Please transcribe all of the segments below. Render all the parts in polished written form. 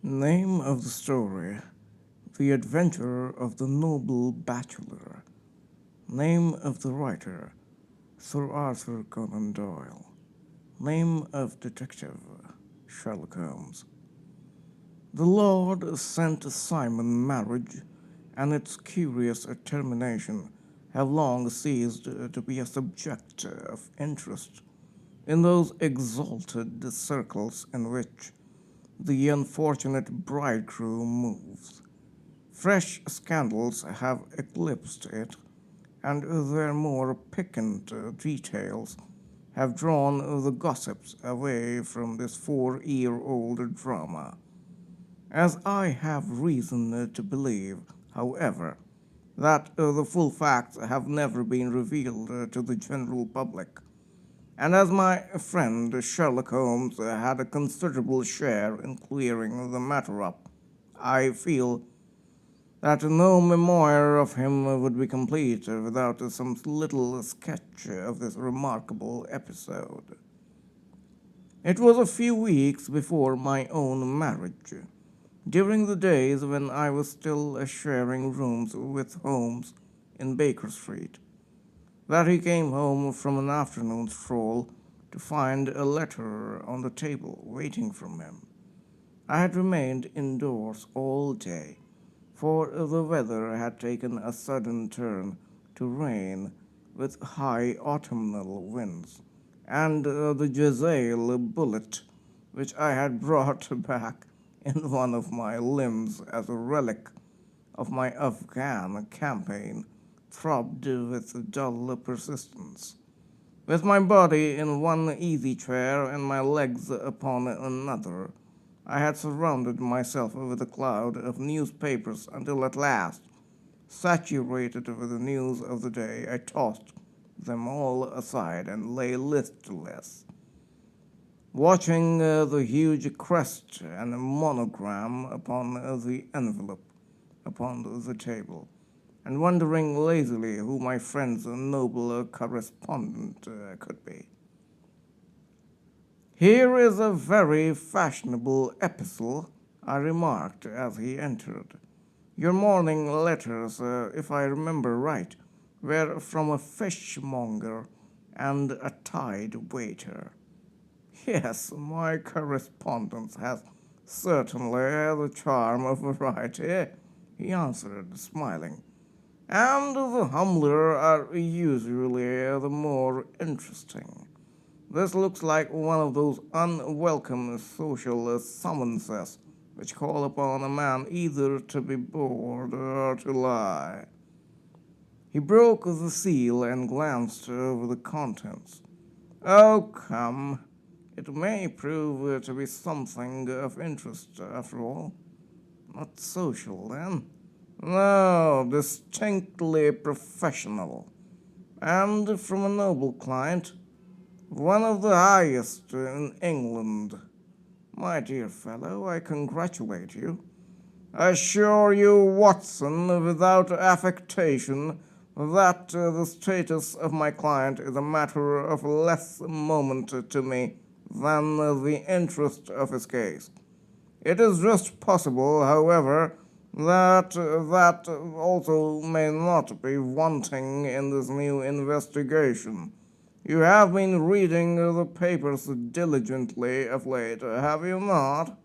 Name of the story: The Adventure of the Noble Bachelor. Name of the writer: Sir Arthur Conan Doyle. Name of detective: Sherlock Holmes. The Lord St. Simon marriage and its curious termination have long ceased to be a subject of interest in those exalted circles in which the unfortunate bridegroom moves. Fresh scandals have eclipsed it, and their more piquant details have drawn the gossips away from this 4-year-old drama. As I have reason to believe, however, that the full facts have never been revealed to the general public, and as my friend Sherlock Holmes had a considerable share in clearing the matter up, I feel that no memoir of him would be complete without some little sketch of this remarkable episode. It was a few weeks before my own marriage, during the days when I was still sharing rooms with Holmes in Baker Street, that he came home from an afternoon stroll to find a letter on the table waiting for him. I had remained indoors all day, for the weather had taken a sudden turn to rain with high autumnal winds, and the Jezeel bullet, which I had brought back in one of my limbs as a relic of my Afghan campaign, throbbed with dull persistence. With my body in one easy chair and my legs upon another, I had surrounded myself with a cloud of newspapers until at last, saturated with the news of the day, I tossed them all aside and lay listless, watching the huge crest and monogram upon the envelope upon the table, and wondering lazily who my friend's noble correspondent could be. "Here is a very fashionable epistle," I remarked as he entered. "Your morning letters, if I remember right, were from a fishmonger and a tide waiter." "Yes, my correspondence has certainly the charm of variety," he answered, smiling, "and the humbler are usually the more interesting. This looks like one of those unwelcome social summonses which call upon a man either to be bored or to lie." He broke the seal and glanced over the contents. "Oh, come, it may prove to be something of interest after all. Not social, then? No, distinctly professional. And from a noble client, one of the highest in England. My dear fellow, I congratulate you. I assure you, Watson, without affectation, that the status of my client is a matter of less moment to me than the interest of his case. It is just possible, however, that also may not be wanting in this new investigation. You have been reading the papers diligently of late, have you not?"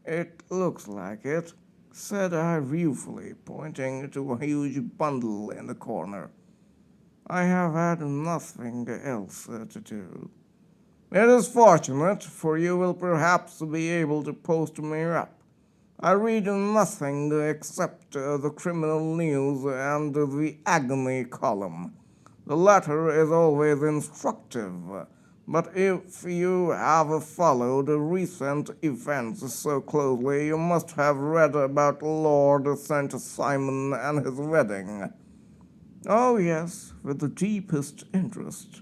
"It looks like it," said I ruefully, pointing to a huge bundle in the corner. "I have had nothing else to do." "It is fortunate, for you will perhaps be able to post me up. I read nothing except the criminal news and the agony column. The latter is always instructive, but if you have followed recent events so closely, you must have read about Lord St. Simon and his wedding." "Oh, yes, with the deepest interest."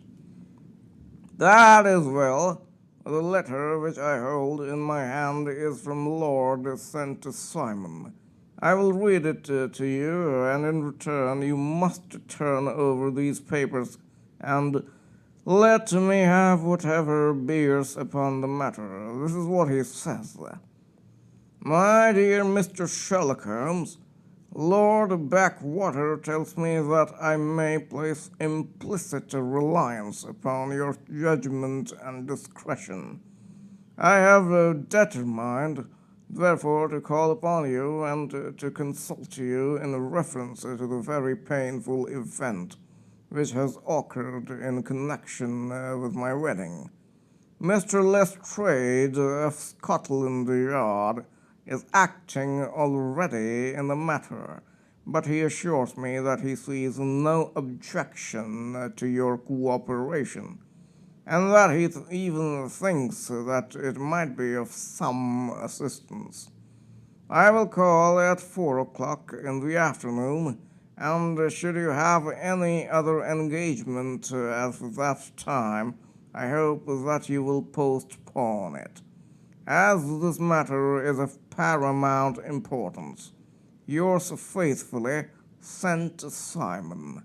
"That is well. The letter which I hold in my hand is from Lord St. Simon. I will read it to you, and in return you must turn over these papers and let me have whatever bears upon the matter. This is what he says. My dear Mr. Sherlock Holmes, Lord Backwater tells me that I may place implicit reliance upon your judgment and discretion. I have determined, therefore, to call upon you and to consult you in reference to the very painful event which has occurred in connection with my wedding. Mr. Lestrade of Scotland Yard is acting already in the matter, but he assures me that he sees no objection to your cooperation, and that he even thinks that it might be of some assistance. I will call at 4 o'clock in the afternoon, and should you have any other engagement at that time, I hope that you will postpone it, as this matter is of paramount importance. Yours faithfully, St. Simon.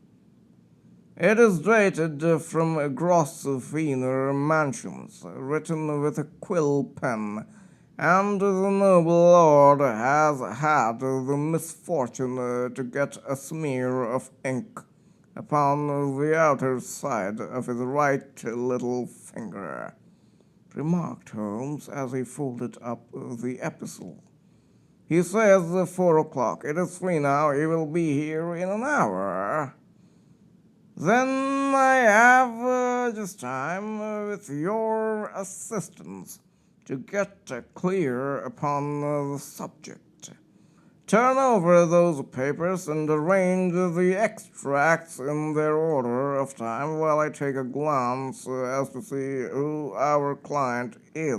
It is dated from Grosvenor Mansions, written with a quill pen, and the noble lord has had the misfortune to get a smear of ink upon the outer side of his right little finger, remarked Holmes as he folded up the epistle. He says 4 o'clock. It is 3 now. He will be here in an hour. Then I have just time, with your assistance, to get clear upon the subject. Turn over those papers and arrange the extracts in their order of time while I take a glance as to see who our client is.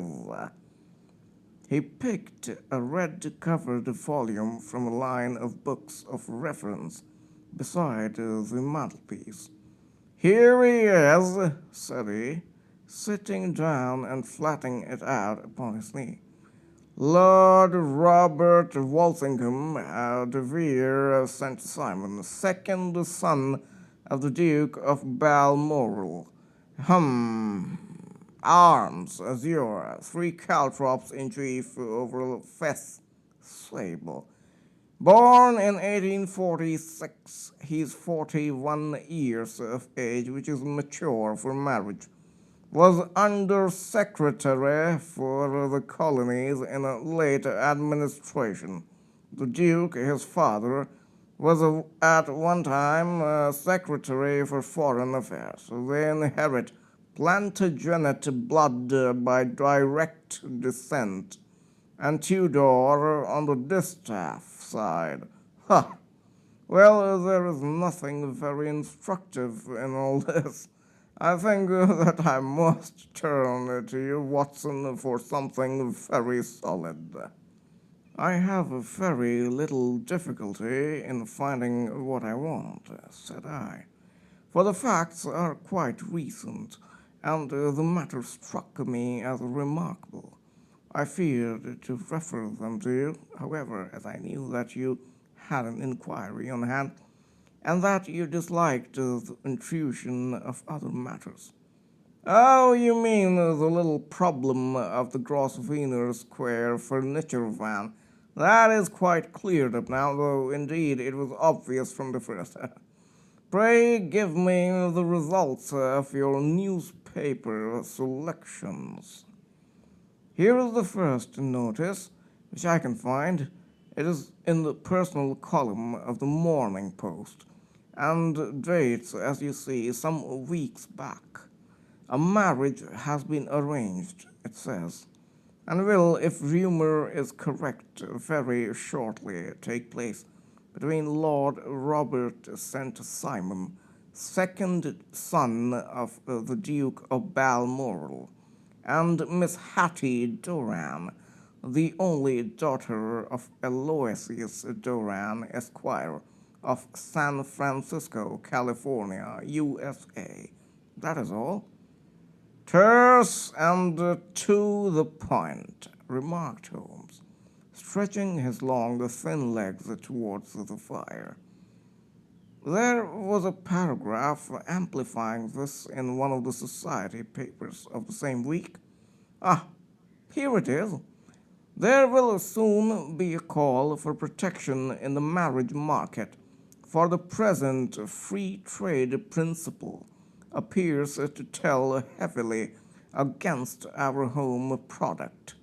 He picked a red-covered volume from a line of books of reference beside the mantelpiece. Here he is, said he, sitting down and flattening it out upon his knee. Lord Robert Walsingham de Vere of St. Simon, second son of the Duke of Balmoral. Arms, azure, 3 caltrops in chief over fess sable. Born in 1846, he's 41 years of age, which is mature for marriage. Was Under Secretary for the Colonies in a late administration. The Duke, his father, was at one time Secretary for Foreign Affairs. They inherit Plantagenet blood by direct descent, and Tudor on the distaff side. Ha! Well, there is nothing very instructive in all this. I think that I must turn to you, Watson, for something very solid. I have very little difficulty in finding what I want, said I, for the facts are quite recent, and the matter struck me as remarkable. I feared to refer them to you, however, as I knew that you had an inquiry on hand, and that you disliked the intrusion of other matters. Oh, you mean the little problem of the Grosvenor Square furniture van. That is quite cleared up now, though indeed it was obvious from the first. Pray give me the results of your newspaper selections. Here is the first notice, which I can find. It is in the personal column of the Morning Post, and dates, as you see, some weeks back. A marriage has been arranged, it says, and will, if rumor is correct, very shortly take place between Lord Robert St. Simon, second son of the Duke of Balmoral, and Miss Hattie Doran, the only daughter of Aloysius Doran, Esquire, of San Francisco, California, USA. That is all. Terse and to the point, remarked Holmes, stretching his long, thin legs towards the fire. There was a paragraph amplifying this in one of the society papers of the same week. Ah, here it is. There will soon be a call for protection in the marriage market, for the present free trade principle appears to tell heavily against our home product.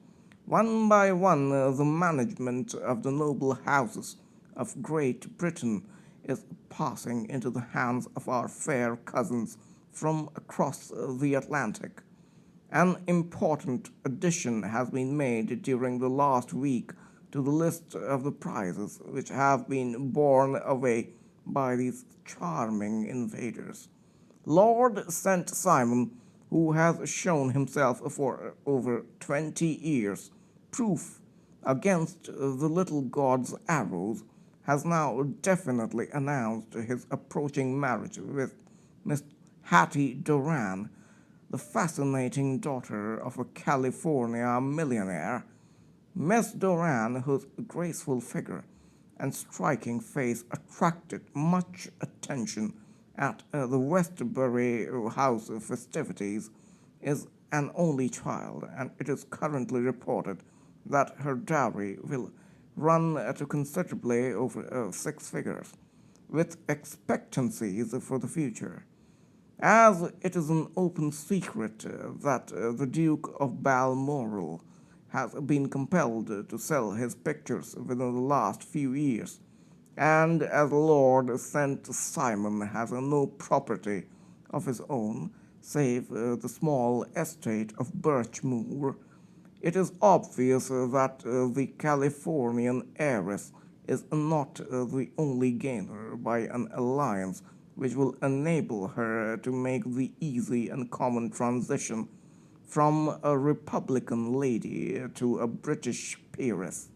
One by one, the management of the noble houses of Great Britain is passing into the hands of our fair cousins from across the Atlantic. An important addition has been made during the last week to the list of the prizes which have been borne away by these charming invaders. Lord St. Simon, who has shown himself for over 20 years proof against the little god's arrows, has now definitely announced his approaching marriage with Miss Hattie Doran, the fascinating daughter of a California millionaire. Miss Doran, whose graceful figure and striking face attracted much attention at the Westbury House festivities, is an only child, and it is currently reported that her dowry will run to considerably over 6 figures, with expectancies for the future. As it is an open secret that the Duke of Balmoral has been compelled to sell his pictures within the last few years, and as Lord St. Simon has no property of his own save the small estate of Birchmoor, it is obvious that the Californian heiress is not the only gainer by an alliance which will enable her to make the easy and common transition from a Republican lady to a British peeress.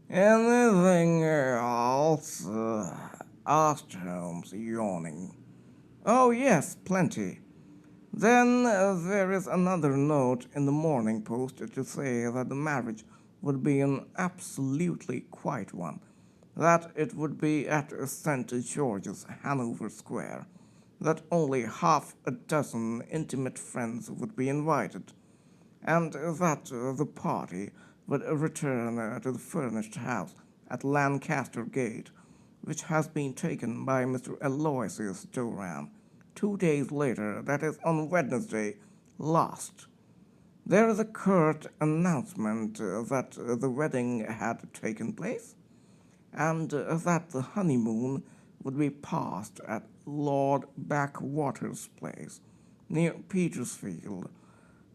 Anything else? Asked Holmes, yawning. Oh, yes, plenty. Then there is another note in the Morning Post to say that the marriage would be an absolutely quiet one, that it would be at St. George's, Hanover Square, that only half a dozen intimate friends would be invited, and that the party would return to the furnished house at Lancaster Gate, which has been taken by Mr. Aloysius Doran 2 days later, that is, on Wednesday last. There is a curt announcement that the wedding had taken place, and that the honeymoon would be passed at Lord Backwater's place, near Petersfield.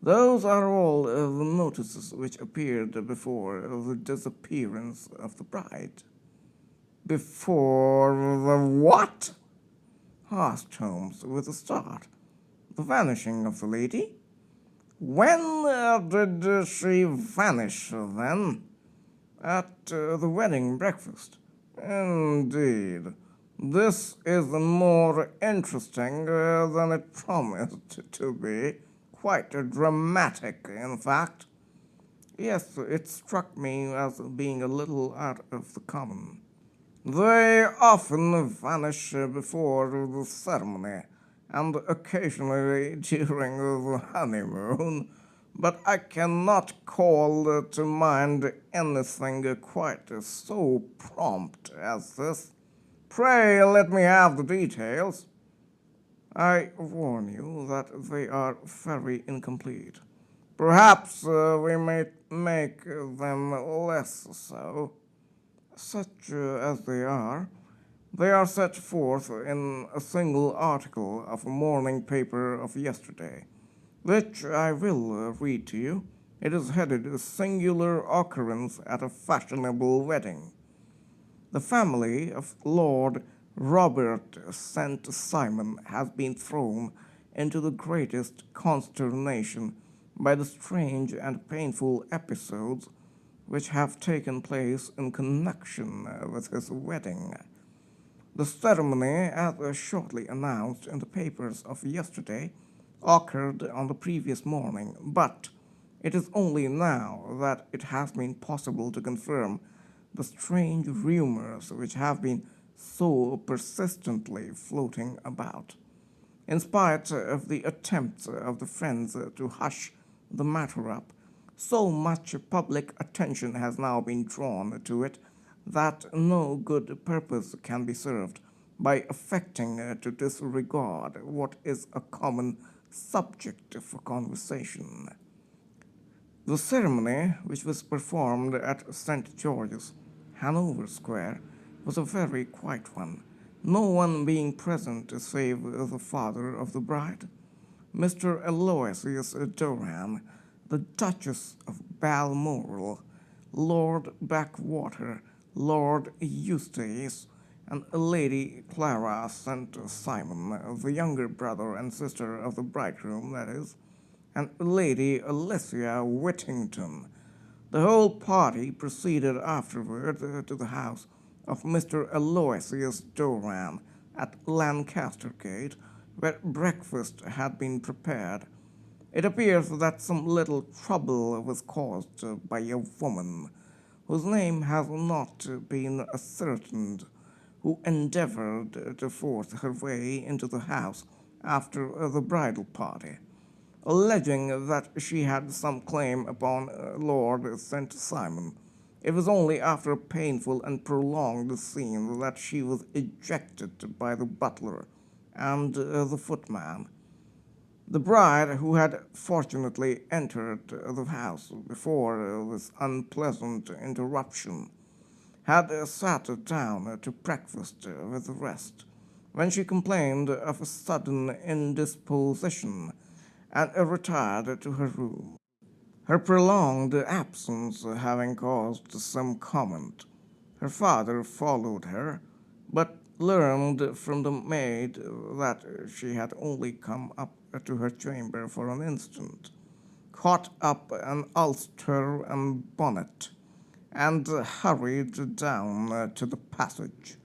Those are all the notices which appeared before the disappearance of the bride. Before the what? Asked Holmes with a start. The vanishing of the lady? When did she vanish, then? At the wedding breakfast. Indeed. This is more interesting than it promised to be. Quite dramatic, in fact. Yes, it struck me as being a little out of the common. They often vanish before the ceremony, and occasionally during the honeymoon, but I cannot call to mind anything quite so prompt as this. Pray let me have the details. I warn you that they are very incomplete. Perhaps we may make them less so. Such as they are set forth in a single article of a morning paper of yesterday, which I will read to you. It is headed Singular Occurrence at a Fashionable Wedding. The family of Lord Robert St. Simon has been thrown into the greatest consternation by the strange and painful episodes which have taken place in connection with his wedding. The ceremony, as shortly announced in the papers of yesterday, occurred on the previous morning, but it is only now that it has been possible to confirm the strange rumors which have been so persistently floating about. In spite of the attempts of the friends to hush the matter up, So much public attention has now been drawn to it that no good purpose can be served by affecting to disregard what is a common subject for conversation. The ceremony, which was performed at St. George's, Hanover Square, was a very quiet one, no one being present save the father of the bride, Mr. Aloysius Doran, the Duchess of Balmoral, Lord Backwater, Lord Eustace, and Lady Clara St. Simon, the younger brother and sister of the bridegroom, that is, and Lady Alicia Whittington. The whole party proceeded afterward to the house of Mr. Aloysius Doran at Lancaster Gate, where breakfast had been prepared. It appears that some little trouble was caused by a woman, whose name has not been ascertained, who endeavored to force her way into the house after the bridal party, alleging that she had some claim upon Lord St. Simon. It was only after a painful and prolonged scene that she was ejected by the butler and the footman. The bride, who had fortunately entered the house before this unpleasant interruption, had sat down to breakfast with the rest, when she complained of a sudden indisposition and retired to her room, her prolonged absence having caused some comment. Her father followed her, but learned from the maid that she had only come up to her chamber for an instant, caught up an ulster and bonnet, and hurried down to the passage.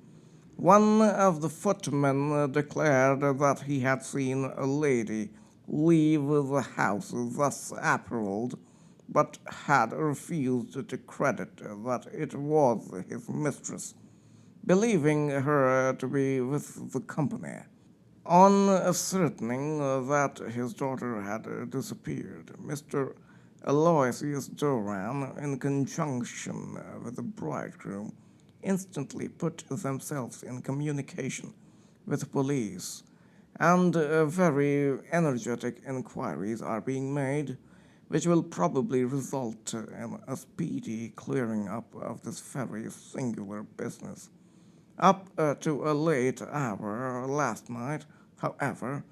One of the footmen declared that he had seen a lady leave the house thus apparelled, but had refused to credit that it was his mistress, believing her to be with the company. On ascertaining that his daughter had disappeared, Mr. Aloysius Doran, in conjunction with the bridegroom, instantly put themselves in communication with the police, and very energetic inquiries are being made, which will probably result in a speedy clearing up of this very singular business. Up to a late hour last night, however,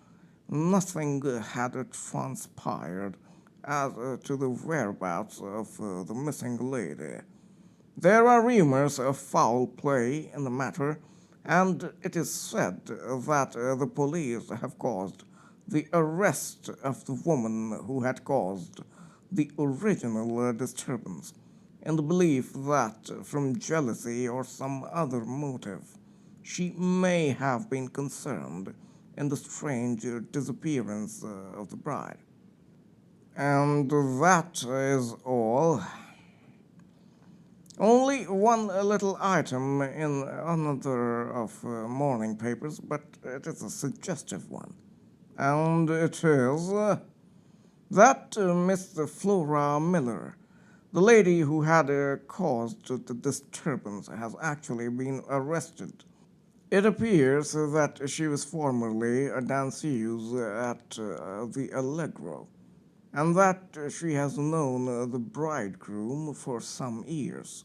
nothing had transpired as to the whereabouts of the missing lady. There are rumors of foul play in the matter, and it is said that the police have caused the arrest of the woman who had caused the original disturbance, in the belief that, from jealousy or some other motive, she may have been concerned in the strange disappearance of the bride. And that is all. Only one little item in another of morning papers, but it is a suggestive one. And it is that Miss Flora Miller, the lady who had caused the disturbance, has actually been arrested. It appears that she was formerly a danseuse at the Allegro, and that she has known the bridegroom for some years.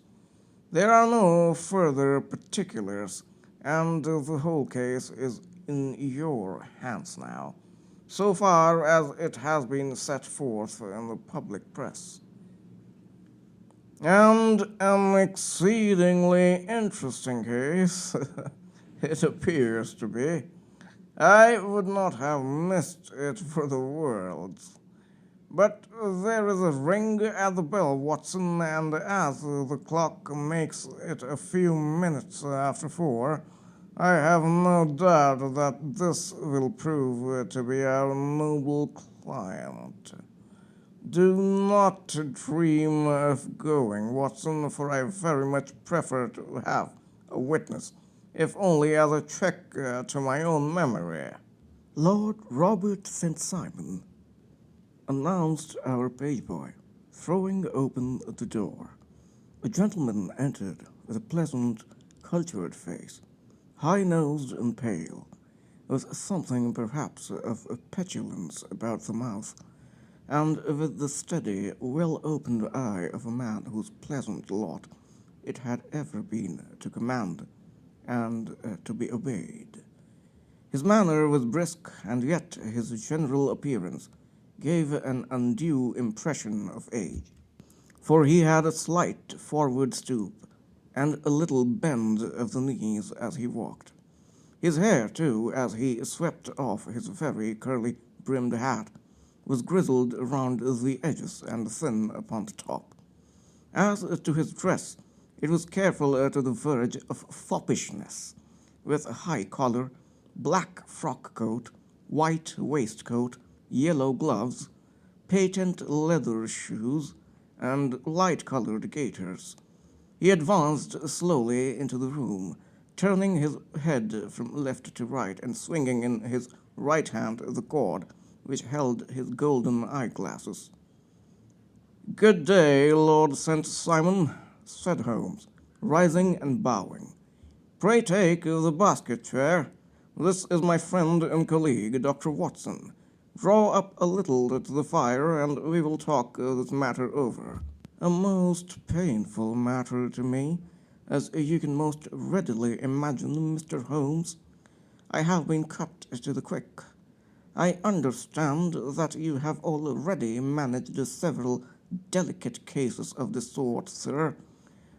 There are no further particulars, and the whole case is in your hands now, so far as it has been set forth in the public press. And an exceedingly interesting case, it appears to be. I would not have missed it for the world. But there is a ring at the bell, Watson, and as the clock makes it a few minutes after 4, I have no doubt that this will prove to be our noble client. Do not dream of going, Watson, for I very much prefer to have a witness, if only as a check to my own memory. Lord Robert St. Simon, announced our page boy. throwing open the door. A gentleman entered with a pleasant, cultured face, high-nosed and pale, with something perhaps of a petulance about the mouth, and with the steady, well-opened eye of a man whose pleasant lot it had ever been to command and to be obeyed. His manner was brisk, and yet his general appearance gave an undue impression of age, for he had a slight forward stoop and a little bend of the knees as he walked. His hair, too, as he swept off his very curly-brimmed hat, was grizzled round the edges and thin upon the top. As to his dress, it was careful to the verge of foppishness, with a high collar, black frock coat, white waistcoat, yellow gloves, patent leather shoes, and light-colored gaiters. He advanced slowly into the room, turning his head from left to right and swinging in his right hand the cord which held his golden eyeglasses. "Good day, Lord St. Simon," said Holmes, rising and bowing. "Pray take the basket chair. This is my friend and colleague, Dr. Watson. Draw up a little to the fire, and we will talk this matter over." "A most painful matter to me, as you can most readily imagine, Mr. Holmes. I have been cut to the quick. I understand that you have already managed several delicate cases of this sort, sir,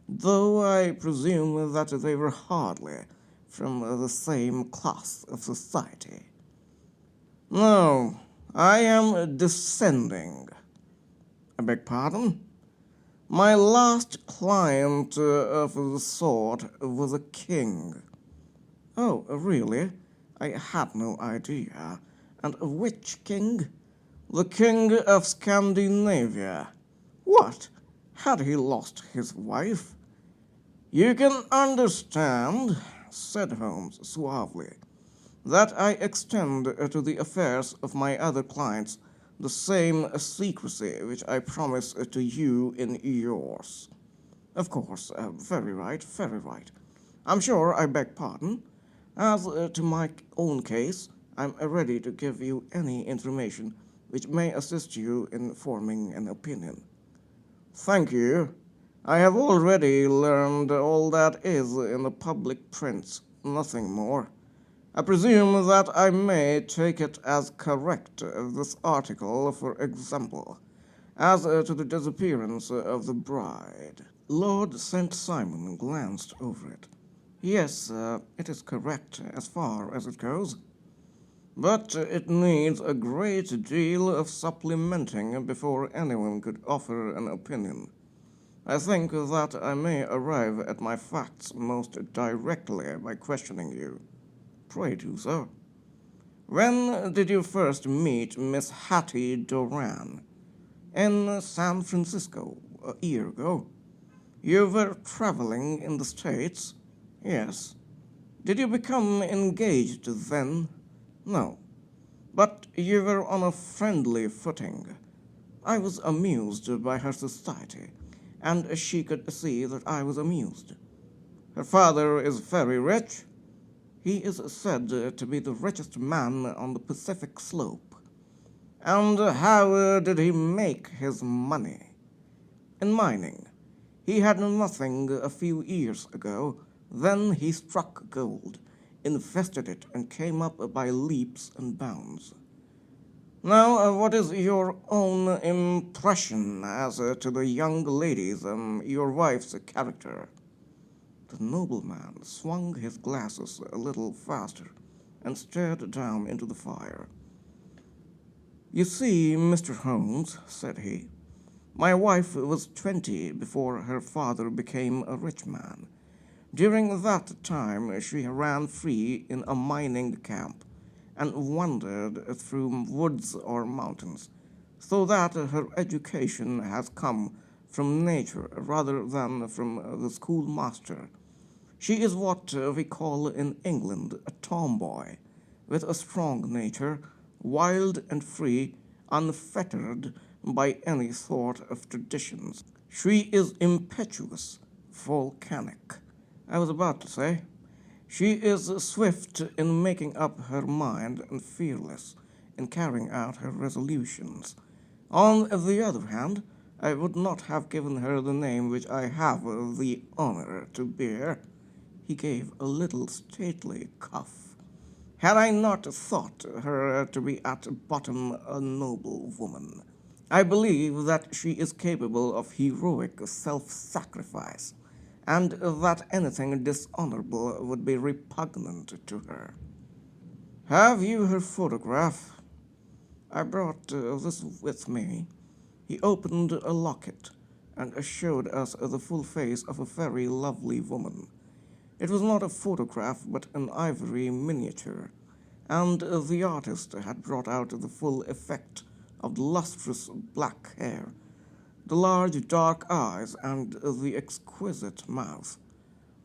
though I presume that they were hardly from the same class of society." "No, I am descending." "I beg pardon?" "My last client of the sort was a king." "Oh, really? I had no idea. And which king?" "The king of Scandinavia." "What? Had he lost his wife?" "You can understand," said Holmes suavely, "that I extend to the affairs of my other clients the same secrecy which I promise to you in yours." "Of course, very right, very right. I'm sure I beg pardon. As to my own case, I'm ready to give you any information which may assist you in forming an opinion." "Thank you. I have already learned all that is in the public prints, nothing more. I presume that I may take it as correct, this article, for example, as to the disappearance of the bride." Lord St. Simon glanced over it. "Yes, it is correct as far as it goes." "But it needs a great deal of supplementing before anyone could offer an opinion. I think that I may arrive at my facts most directly by questioning you." "Pray do so." "When did you first meet Miss Hattie Doran?" "In San Francisco, a year ago." "You were traveling in the States?" "Yes." "Did you become engaged then?" "No." "But you were on a friendly footing." "I was amused by her society, and she could see that I was amused." "Her father is very rich?" "He is said to be the richest man on the Pacific slope." "And how did he make his money?" "In mining. He had nothing a few years ago. Then he struck gold, invested it, and came up by leaps and bounds." "Now, what is your own impression as to the young lady's, your wife's character?" The nobleman swung his glasses a little faster and stared down into the fire. "You see, Mr. Holmes," said he, "my wife was 20 before her father became a rich man. During that time she ran free in a mining camp and wandered through woods or mountains, so that her education has come from nature rather than from the schoolmaster. She is what we call in England a tomboy, with a strong nature, wild and free, unfettered by any sort of traditions. She is impetuous, volcanic. I was about to say, she is swift in making up her mind and fearless in carrying out her resolutions. On the other hand, I would not have given her the name which I have the honor to bear. He gave a little stately cough. Had I not thought her to be at bottom a noble woman. I believe that she is capable of heroic self-sacrifice, and that anything dishonorable would be repugnant to her. Have you her photograph? I brought this with me. He opened a locket and showed us the full face of a very lovely woman. It was not a photograph, but an ivory miniature, and the artist had brought out the full effect of the lustrous black hair, the large dark eyes, and the exquisite mouth.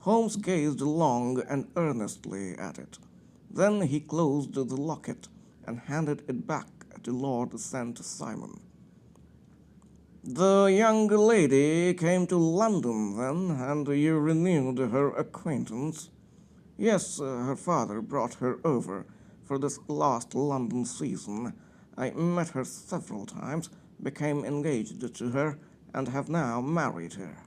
Holmes gazed long and earnestly at it. Then he closed the locket and handed it back to Lord St. Simon. The young lady came to London then, and you renewed her acquaintance? Yes, her father brought her over for this last London season. I met her several times, became engaged to her, and have now married her.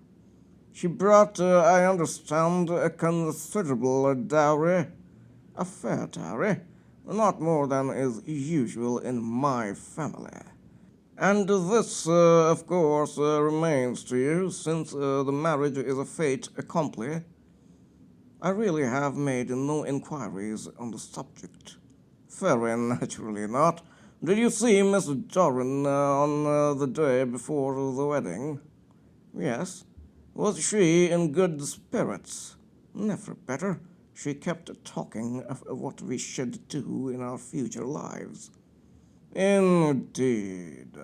She brought, I understand, a considerable dowry. A fair dowry, not more than is usual in my family. And this, of course, remains to you, since the marriage is a fait accompli. I really have made no inquiries on the subject. Very naturally not. Did you see Miss Doran on the day before the wedding? Yes. Was she in good spirits? Never better. She kept talking of what we should do in our future lives. Indeed.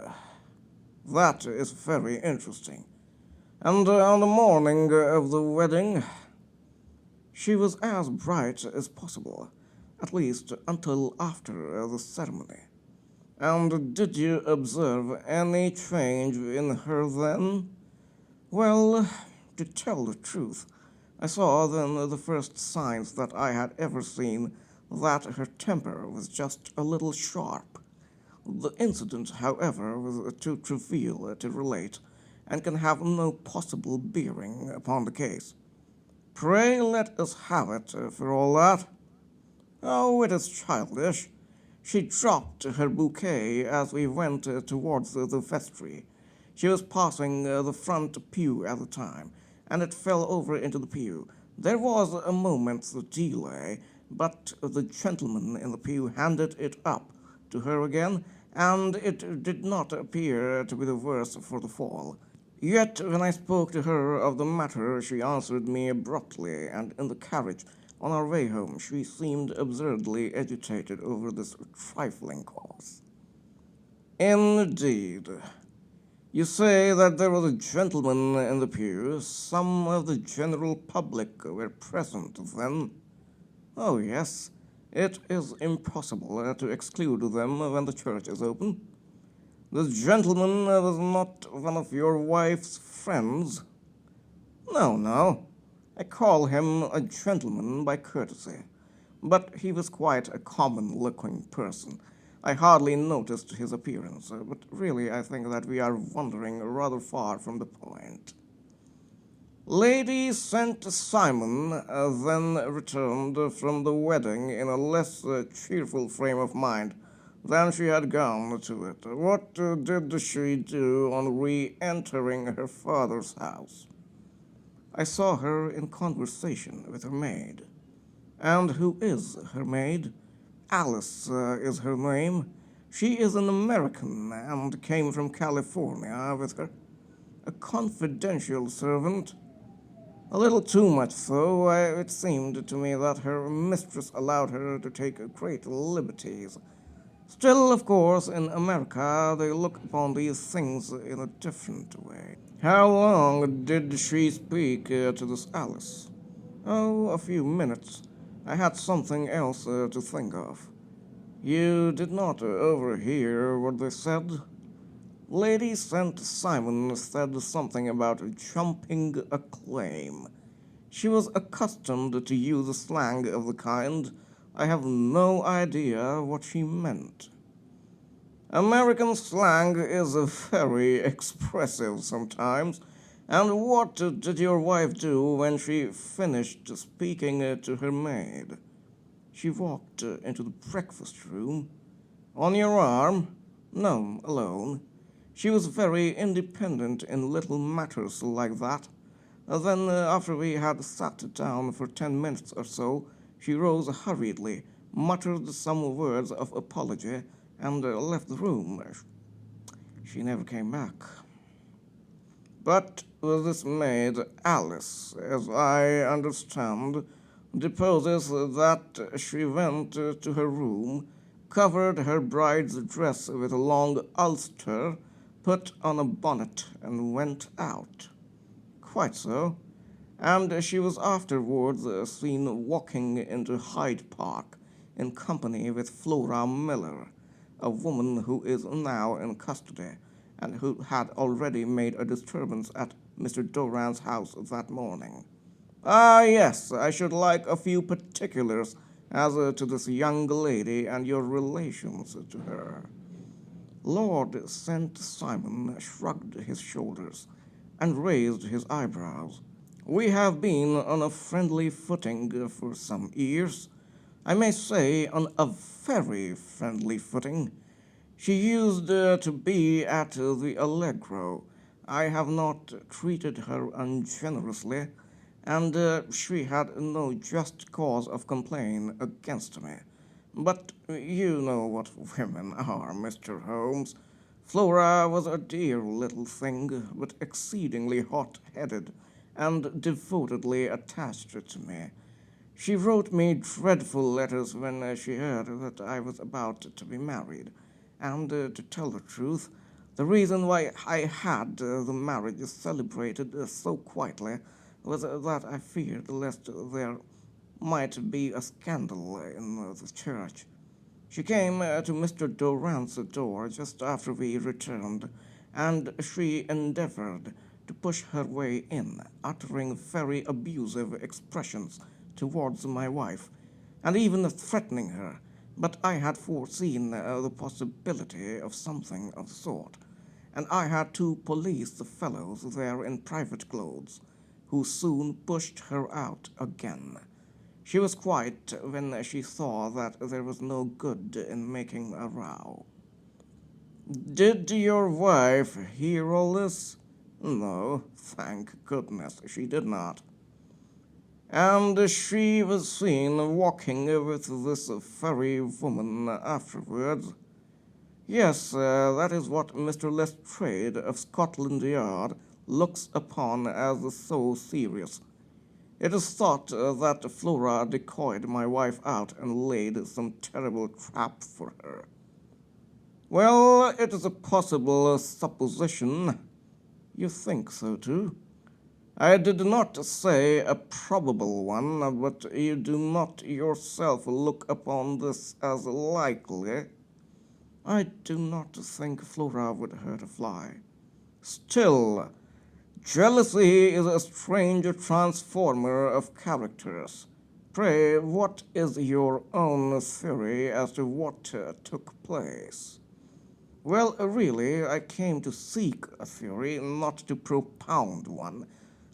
That is very interesting. And on the morning of the wedding, she was as bright as possible, at least until after the ceremony. And did you observe any change in her then? Well, to tell the truth, I saw then the first signs that I had ever seen that her temper was just a little sharp. The incident, however, was too trivial to relate, and can have no possible bearing upon the case. Pray let us have it, for all that. Oh, it is childish. She dropped her bouquet as we went towards the vestry. She was passing the front pew at the time, and it fell over into the pew. There was a moment's delay, but the gentleman in the pew handed it up to her again, and it did not appear to be the worse for the fall. Yet when I spoke to her of the matter, she answered me abruptly, and in the carriage on our way home she seemed absurdly agitated over this trifling cause. Indeed. You say that there was a gentleman in the pew. Some of the general public were present then? Oh, yes. It is impossible to exclude them when the church is open. The gentleman was not one of your wife's friends? No, no. I call him a gentleman by courtesy. But he was quite a common-looking person. I hardly noticed his appearance, but really I think that we are wandering rather far from the point. Lady St. Simon then returned from the wedding in a less cheerful frame of mind than she had gone to it. What did she do on re-entering her father's house? I saw her in conversation with her maid. And who is her maid? Alice is her name. She is an American and came from California with her. A confidential servant. A little too much so. It seemed to me that her mistress allowed her to take great liberties. Still, of course, in America they look upon these things in a different way. How long did she speak to this Alice? Oh, a few minutes. I had something else to think of. You did not overhear what they said? Lady St. Simon said something about jumping a claim. She was accustomed to use slang of the kind. I have no idea what she meant. American slang is very expressive sometimes. And what did your wife do when she finished speaking to her maid? She walked into the breakfast room. On your arm? No, alone. She was very independent in little matters like that. Then, after we had sat down for 10 minutes or so, she rose hurriedly, muttered some words of apology, and left the room. She never came back. But this maid, Alice, as I understand, deposes that she went to her room, covered her bride's dress with a long ulster, put on a bonnet, and went out. Quite so. And she was afterwards seen walking into Hyde Park in company with Flora Miller, a woman who is now in custody and who had already made a disturbance at Mr. Doran's house that morning. Ah, yes, I should like a few particulars as to this young lady and your relations to her. Lord St. Simon shrugged his shoulders and raised his eyebrows. We have been on a friendly footing for some years. I may say on a very friendly footing. She used to be at the Allegro. I have not treated her ungenerously, and she had no just cause of complaint against me. But you know what women are, Mr. Holmes. Flora was a dear little thing, but exceedingly hot-headed and devotedly attached to me. She wrote me dreadful letters when she heard that I was about to be married. And to tell the truth, the reason why I had the marriage celebrated so quietly was that I feared lest there might be a scandal in the church. She came to Mr. Doran's door just after we returned, and she endeavored to push her way in, uttering very abusive expressions towards my wife, and even threatening her. But I had foreseen the possibility of something of the sort, and I had two police fellows there in private clothes, who soon pushed her out again. She was quiet when she saw that there was no good in making a row. Did your wife hear all this? No, thank goodness she did not. And she was seen walking with this very woman afterwards. Yes, that is what Mr. Lestrade of Scotland Yard looks upon as so serious. It is thought that Flora decoyed my wife out and laid some terrible trap for her. Well, it is a possible supposition. You think so, too? I did not say a probable one, but you do not yourself look upon this as likely. I do not think Flora would hurt a fly. Still, jealousy is a strange transformer of characters. Pray, what is your own theory as to what took place? Well, really, I came to seek a theory, not to propound one.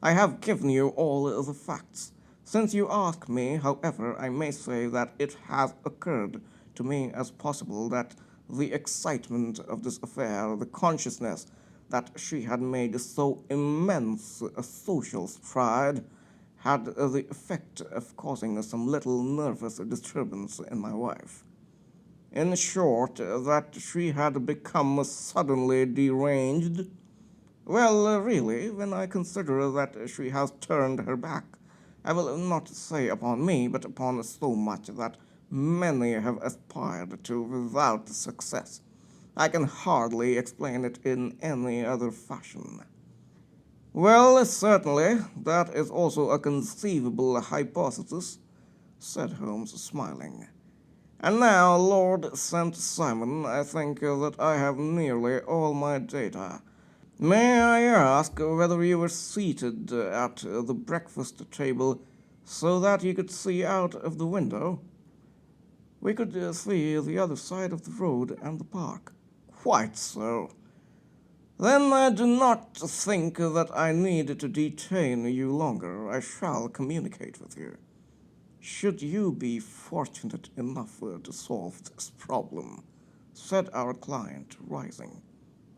I have given you all the facts. Since you ask me, however, I may say that it has occurred to me as possible that the excitement of this affair, the consciousness that she had made so immense a social stride, had the effect of causing some little nervous disturbance in my wife. In short, that she had become suddenly deranged. Well, really, when I consider that she has turned her back, I will not say upon me, but upon so much that many have aspired to without success, I can hardly explain it in any other fashion. Well, certainly, that is also a conceivable hypothesis, said Holmes, smiling. And now, Lord St. Simon, I think that I have nearly all my data. May I ask whether you were seated at the breakfast table so that you could see out of the window? We could see the other side of the road and the park. Quite so. Then I do not think that I need to detain you longer. I shall communicate with you. Should you be fortunate enough to solve this problem, said our client, rising.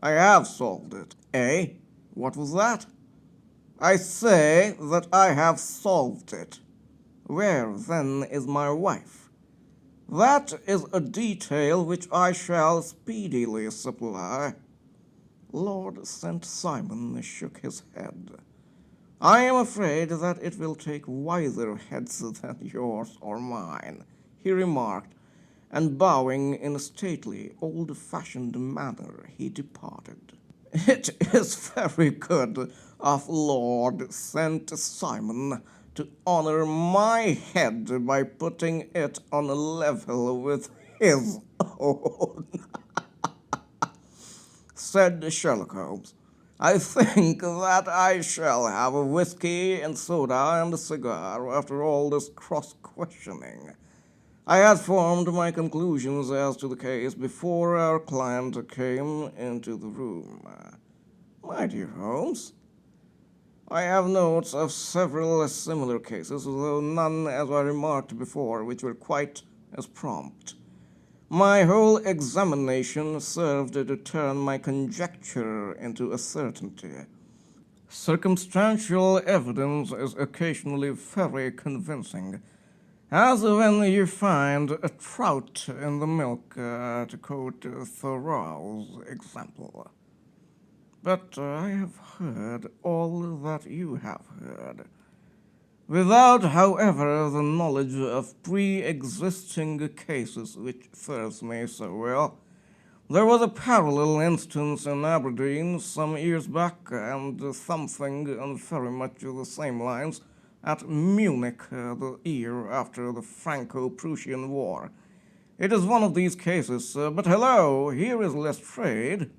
I have solved it. Eh? What was that? I say that I have solved it. Where, then, is my wife? That is a detail which I shall speedily supply. Lord St. Simon shook his head. I am afraid that it will take wiser heads than yours or mine, he remarked, and bowing in a stately, old-fashioned manner, he departed. It is very good of Lord St. Simon to honor my head by putting it on a level with his own, said Sherlock Holmes. I think that I shall have a whiskey and soda and a cigar after all this cross-questioning. I had formed my conclusions as to the case before our client came into the room. My dear Holmes, I have notes of several similar cases, though none, as I remarked before, which were quite as prompt. My whole examination served to turn my conjecture into a certainty. Circumstantial evidence is occasionally very convincing, as when you find a trout in the milk, to quote Thoreau's example. But I have heard all that you have heard, without, however, the knowledge of pre-existing cases which serves me so well. There was a parallel instance in Aberdeen some years back, and something on very much the same lines at Munich the year after the Franco-Prussian War. It is one of these cases, but hello, here is Lestrade.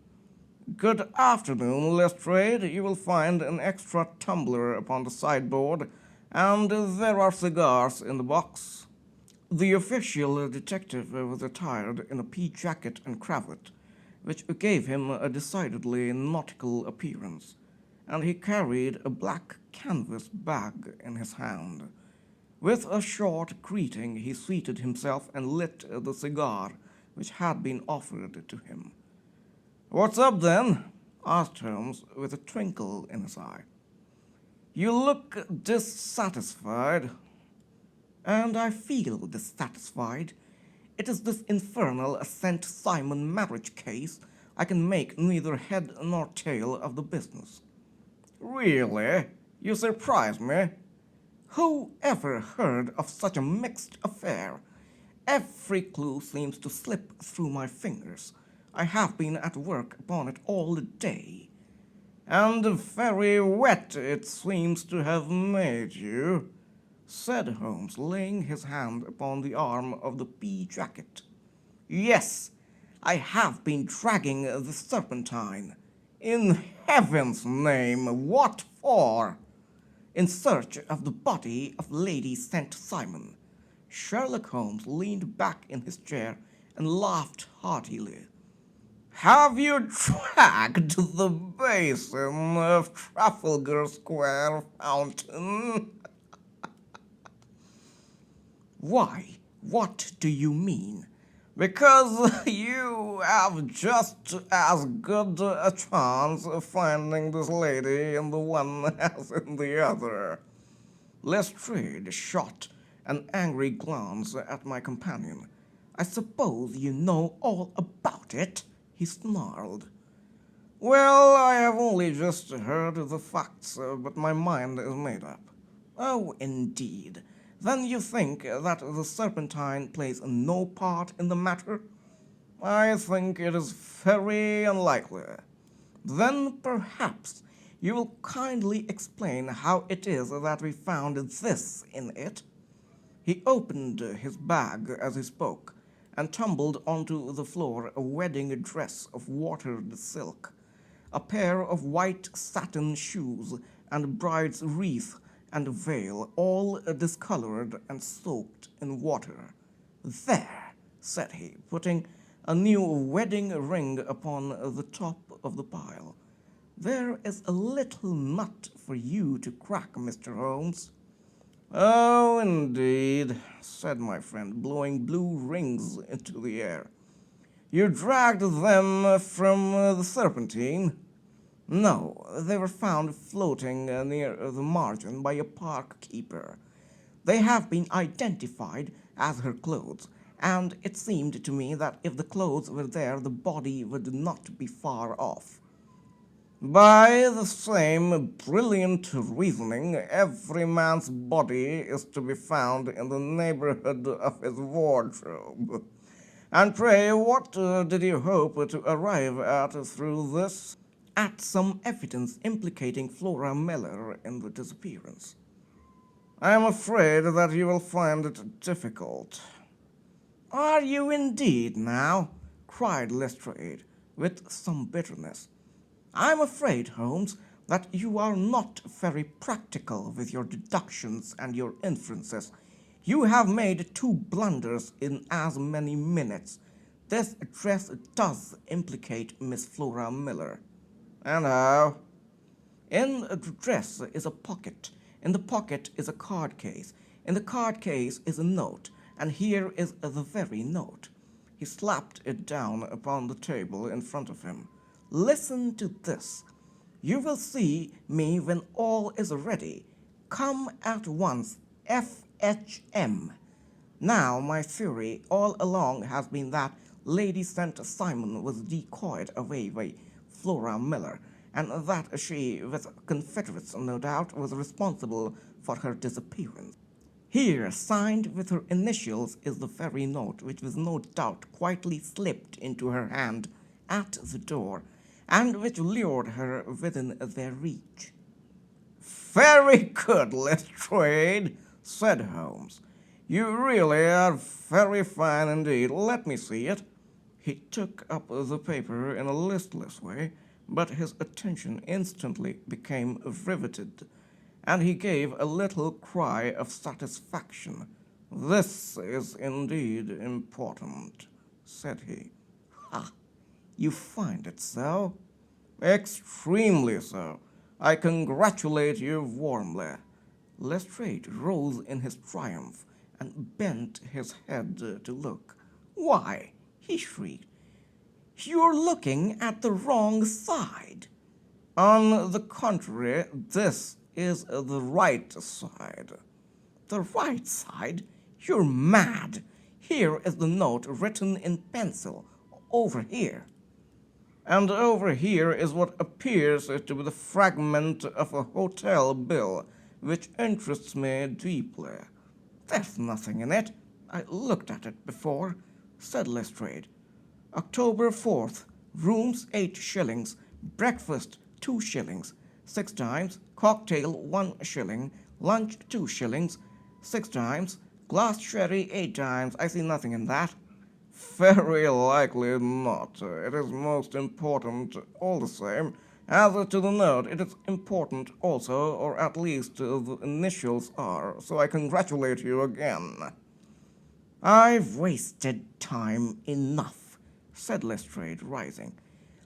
Good afternoon, Lestrade. You will find an extra tumbler upon the sideboard, and there are cigars in the box. The official detective was attired in a pea jacket and cravat, which gave him a decidedly nautical appearance, and he carried a black canvas bag in his hand. With a short greeting, he seated himself and lit the cigar which had been offered to him. "What's up, then?" asked Holmes, with a twinkle in his eye. "You look dissatisfied." "And I feel dissatisfied. It is this infernal St. Simon marriage case. I can make neither head nor tail of the business." "Really? You surprise me." "Who ever heard of such a mixed affair? Every clue seems to slip through my fingers. I have been at work upon it all day." "And very wet it seems to have made you," said Holmes, laying his hand upon the arm of the pea jacket. "Yes, I have been dragging the Serpentine." "In heaven's name, what for?" "In search of the body of Lady St. Simon." Sherlock Holmes leaned back in his chair and laughed heartily. "Have you dragged the basin of Trafalgar Square fountain?" "Why, what do you mean?" "Because you have just as good a chance of finding this lady in the one as in the other." Lestrade shot an angry glance at my companion. "I suppose you know all about it?" he snarled. "Well, I have only just heard the facts, but my mind is made up." "Oh, indeed. Then you think that the Serpentine plays no part in the matter?" "I think it is very unlikely." "Then perhaps you will kindly explain how it is that we found this in it?" He opened his bag as he spoke, and tumbled onto the floor a wedding dress of watered silk, a pair of white satin shoes, and bride's wreath and veil, all discolored and soaked in water. "There," said he, putting a new wedding ring upon the top of the pile. "There is a little nut for you to crack, Mr. Holmes." "Oh, indeed," said my friend, blowing blue rings into the air. "You dragged them from the Serpentine?" "No, they were found floating near the margin by a park keeper. They have been identified as her clothes, and it seemed to me that if the clothes were there, the body would not be far off." "By the same brilliant reasoning, every man's body is to be found in the neighborhood of his wardrobe. And pray, what did you hope to arrive at through this?" "At some evidence implicating Flora Miller in the disappearance." "I am afraid that you will find it difficult." "Are you indeed, now?" cried Lestrade, with some bitterness. "I'm afraid, Holmes, that you are not very practical with your deductions and your inferences. You have made 2 blunders in as many minutes. This dress does implicate Miss Flora Miller." "And how?" "In the dress is a pocket. In the pocket is a card case. In the card case is a note, and here is the very note." He slapped it down upon the table in front of him. "Listen to this. You will see me when all is ready. Come at once. FHM. Now, my theory all along has been that Lady St. Simon was decoyed away by Flora Miller, and that she, with confederates no doubt, was responsible for her disappearance. Here, signed with her initials, is the very note which was no doubt quietly slipped into her hand at the door, and which lured her within their reach." "Very good, Lestrade," said Holmes. "You really are very fine indeed. Let me see it." He took up the paper in a listless way, but his attention instantly became riveted, and he gave a little cry of satisfaction. "This is indeed important," said he. "Ha! You find it so?" "Extremely so. I congratulate you warmly." Lestrade rose in his triumph and bent his head to look. "Why," he shrieked, "you're looking at the wrong side." "On the contrary, this is the right side." "The right side? You're mad. Here is the note written in pencil. Over here." "And over here is what appears to be the fragment of a hotel bill, which interests me deeply." "There's nothing in it. I looked at it before," said Lestrade. "October 4th, rooms 8 shillings, breakfast 2 shillings, 6 times, cocktail 1 shilling, lunch 2 shillings, 6 times, glass sherry 8 times. I see nothing in that." "Very likely not. It is most important all the same. As to the note, it is important also, or at least the initials are, so I congratulate you again." "I've wasted time enough," said Lestrade, rising.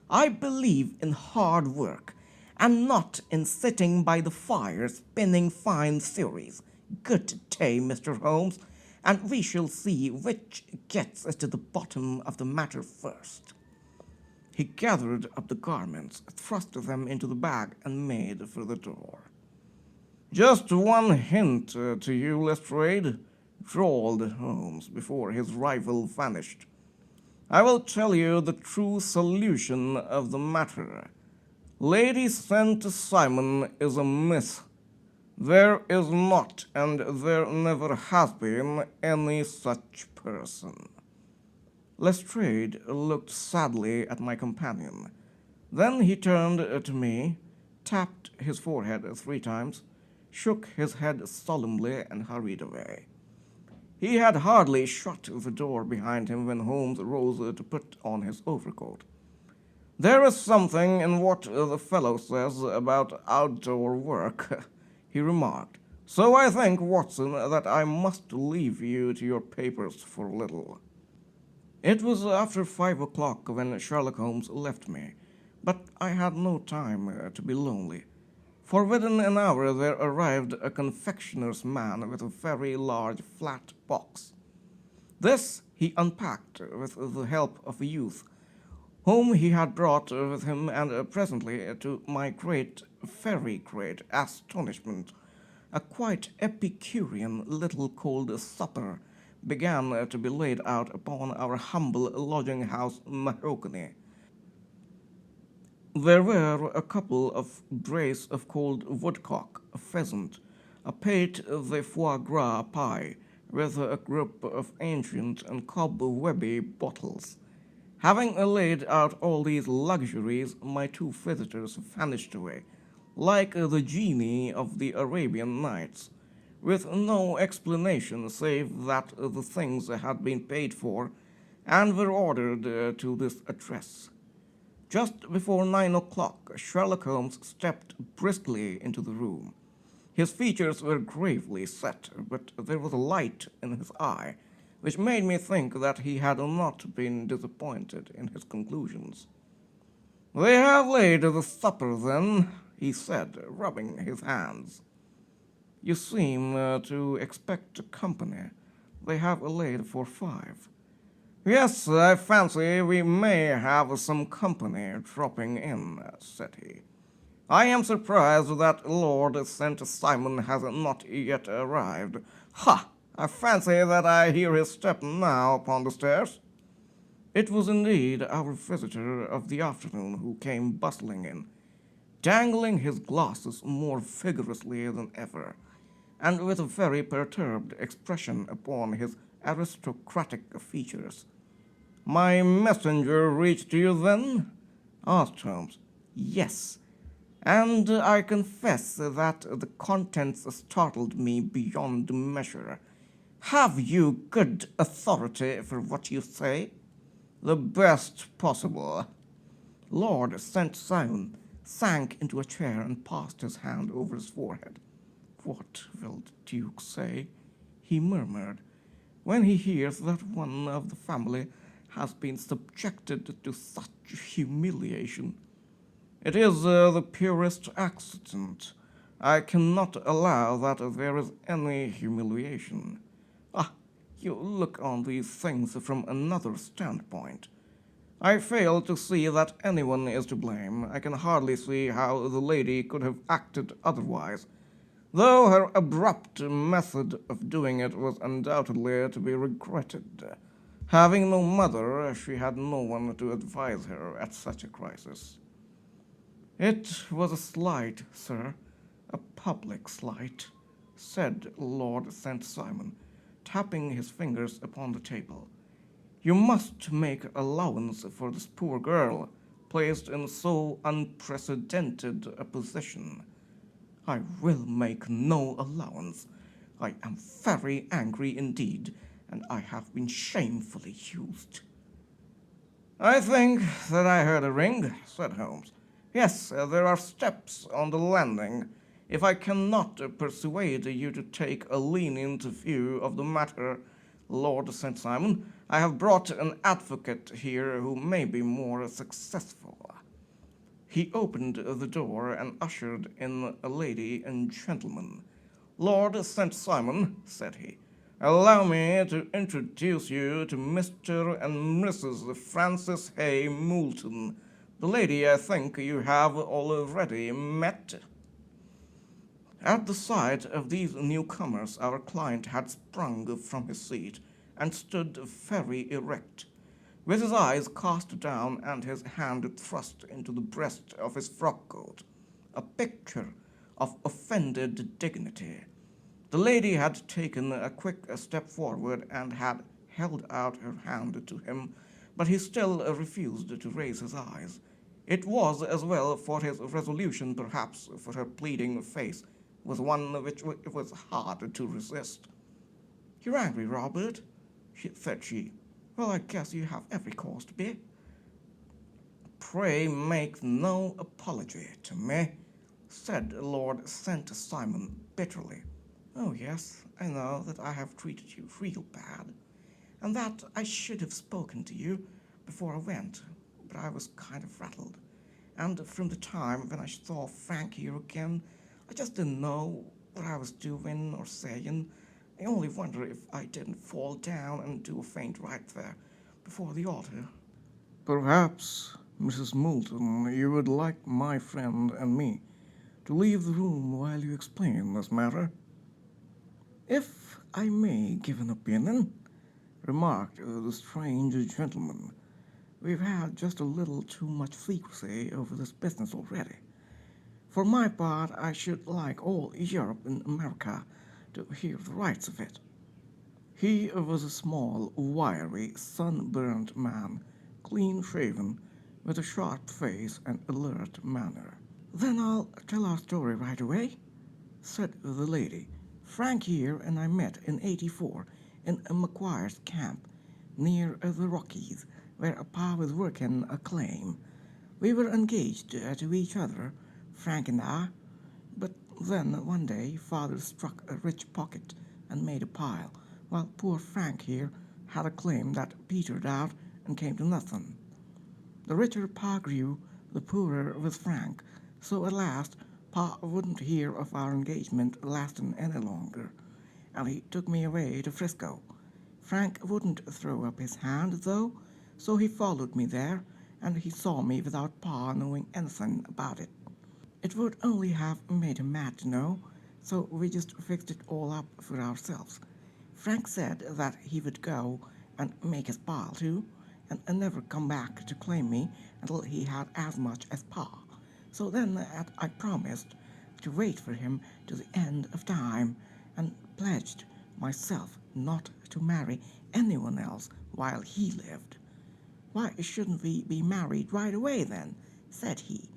"I believe in hard work, and not in sitting by the fire spinning fine theories. Good day, Mr. Holmes, and we shall see which gets to the bottom of the matter first." He gathered up the garments, thrust them into the bag, and made for the door. "Just one hint to you, Lestrade," drawled Holmes before his rival vanished. "I will tell you the true solution of the matter. Lady St. Simon is a myth. There is not, and there never has been, any such person." Lestrade looked sadly at my companion. Then he turned to me, tapped his forehead 3 times, shook his head solemnly, and hurried away. He had hardly shut the door behind him when Holmes rose to put on his overcoat. "There is something in what the fellow says about outdoor work," he remarked. "So I think, Watson, that I must leave you to your papers for a little." It was after 5 o'clock when Sherlock Holmes left me, but I had no time to be lonely, for within an hour there arrived a confectioner's man with a very large flat box. This he unpacked with the help of a youth whom he had brought with him, and presently, to my very great astonishment, a quite Epicurean little cold supper began to be laid out upon our humble lodging-house mahogany. There were a couple of brace of cold woodcock, a pheasant, a pate de foie gras pie, with a group of ancient and cobwebby bottles. Having laid out all these luxuries, my two visitors vanished away, like the genii of the Arabian Nights, with no explanation save that the things had been paid for and were ordered to this address. Just before 9 o'clock, Sherlock Holmes stepped briskly into the room. His features were gravely set, but there was a light in his eye which made me think that he had not been disappointed in his conclusions. "They have laid the supper, then," he said, rubbing his hands. "You seem to expect company. They have laid for 5. "Yes, I fancy we may have some company dropping in," said he. "I am surprised that Lord St. Simon has not yet arrived. Ha! I fancy that I hear his step now upon the stairs." It was indeed our visitor of the afternoon who came bustling in, dangling his glasses more vigorously than ever, and with a very perturbed expression upon his aristocratic features. "My messenger reached you, then?" asked Holmes. "Yes, and I confess that the contents startled me beyond measure. Have you good authority for what you say?" "The best possible." Lord St. Simon sank into a chair and passed his hand over his forehead. "What will the Duke say," he murmured, "when he hears that one of the family has been subjected to such humiliation?" "It is the purest accident. I cannot allow that there is any humiliation." "Ah, you look on these things from another standpoint." "I fail to see that anyone is to blame. I can hardly see how the lady could have acted otherwise, though her abrupt method of doing it was undoubtedly to be regretted. Having no mother, she had no one to advise her at such a crisis." "It was a slight, sir, a public slight," said Lord St. Simon, tapping his fingers upon the table. "You must make allowance for this poor girl, placed in so unprecedented a position." "I will make no allowance. I am very angry indeed, and I have been shamefully used." "I think that I heard a ring," said Holmes. "Yes, there are steps on the landing. If I cannot persuade you to take a lenient view of the matter, Lord St. Simon, I have brought an advocate here who may be more successful." He opened the door and ushered in a lady and gentleman. "Lord St. Simon," said he, "allow me to introduce you to Mr. and Mrs. Francis Hay Moulton. The lady I think you have already met." At the sight of these newcomers, our client had sprung from his seat and stood very erect, with his eyes cast down and his hand thrust into the breast of his frock-coat, a picture of offended dignity. The lady had taken a quick step forward and had held out her hand to him, but he still refused to raise his eyes. It was as well for his resolution, perhaps, for her pleading face was one which it was hard to resist. "You're angry, Robert," said she. "Well, I guess you have every cause to be." "Pray make no apology to me," said Lord St. Simon bitterly. "Oh, yes, I know that I have treated you real bad, and that I should have spoken to you before I went, but I was kind of rattled. And from the time when I saw Frank here again, I just didn't know what I was doing or saying. I only wonder if I didn't fall down and do a faint right there before the altar." "Perhaps, Mrs. Moulton, you would like my friend and me to leave the room while you explain this matter?" "If I may give an opinion," remarked the strange gentleman, "we've had just a little too much secrecy over this business already. For my part, I should like all Europe and America to hear the rights of it." He was a small, wiry, sunburnt man, clean-shaven, with a sharp face and alert manner. "Then I'll tell our story right away," said the lady. "Frank here and I met in '84 in a McGuire's camp near the Rockies, where Pa was working a claim. We were engaged to each other, Frank and I, but then one day Father struck a rich pocket and made a pile, while poor Frank here had a claim that petered out and came to nothing. The richer Pa grew, the poorer was Frank, so at last Pa wouldn't hear of our engagement lasting any longer, and he took me away to Frisco. Frank wouldn't throw up his hand, though, so he followed me there, and he saw me without Pa knowing anything about it. It would only have made him mad to know, so we just fixed it all up for ourselves. Frank said that he would go and make his pile too, and never come back to claim me until he had as much as Pa. So then I promised to wait for him to the end of time, and pledged myself not to marry anyone else while he lived. "Why shouldn't we be married right away then?" said he,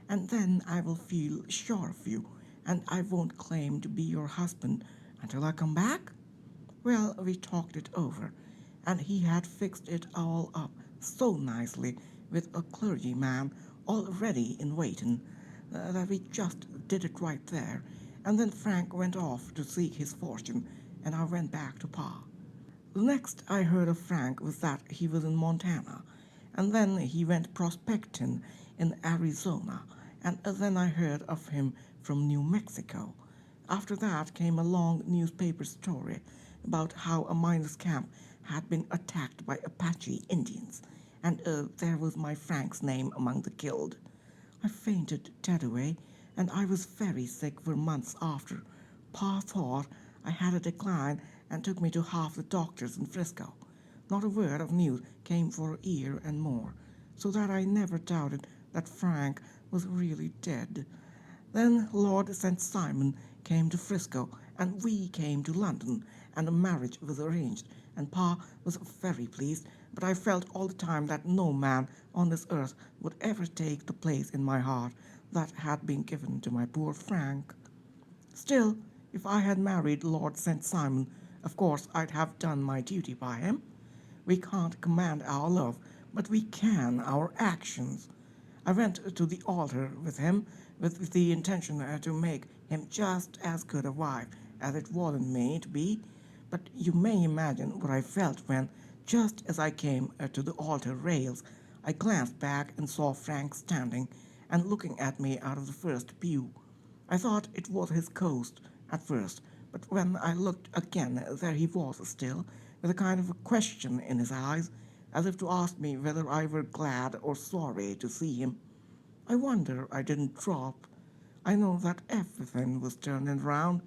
"and then I will feel sure of you, and I won't claim to be your husband until I come back?" Well, we talked it over, and he had fixed it all up so nicely with a clergyman already in waiting that we just did it right there, and then Frank went off to seek his fortune, and I went back to Pa. The next I heard of Frank was that he was in Montana, and then he went prospecting in Arizona, and then I heard of him from New Mexico. After that came a long newspaper story about how a miners' camp had been attacked by Apache Indians, and there was my Frank's name among the killed. I fainted dead away, and I was very sick for months after. Pa thought I had a decline and took me to half the doctors in Frisco. Not a word of news came for a year and more, so that I never doubted that Frank was really dead. Then Lord St. Simon came to Frisco, and we came to London, and a marriage was arranged, and Pa was very pleased, but I felt all the time that no man on this earth would ever take the place in my heart that had been given to my poor Frank. Still, if I had married Lord St. Simon, of course I'd have done my duty by him. We can't command our love, but we can our actions. I went to the altar with him with the intention to make him just as good a wife as it wanted me to be, but you may imagine what I felt when, just as I came to the altar rails, I glanced back and saw Frank standing and looking at me out of the first pew. I thought it was his ghost at first, but when I looked again, there he was still, with a kind of a question in his eyes, as if to ask me whether I were glad or sorry to see him. I wonder I didn't drop. I know that everything was turning round,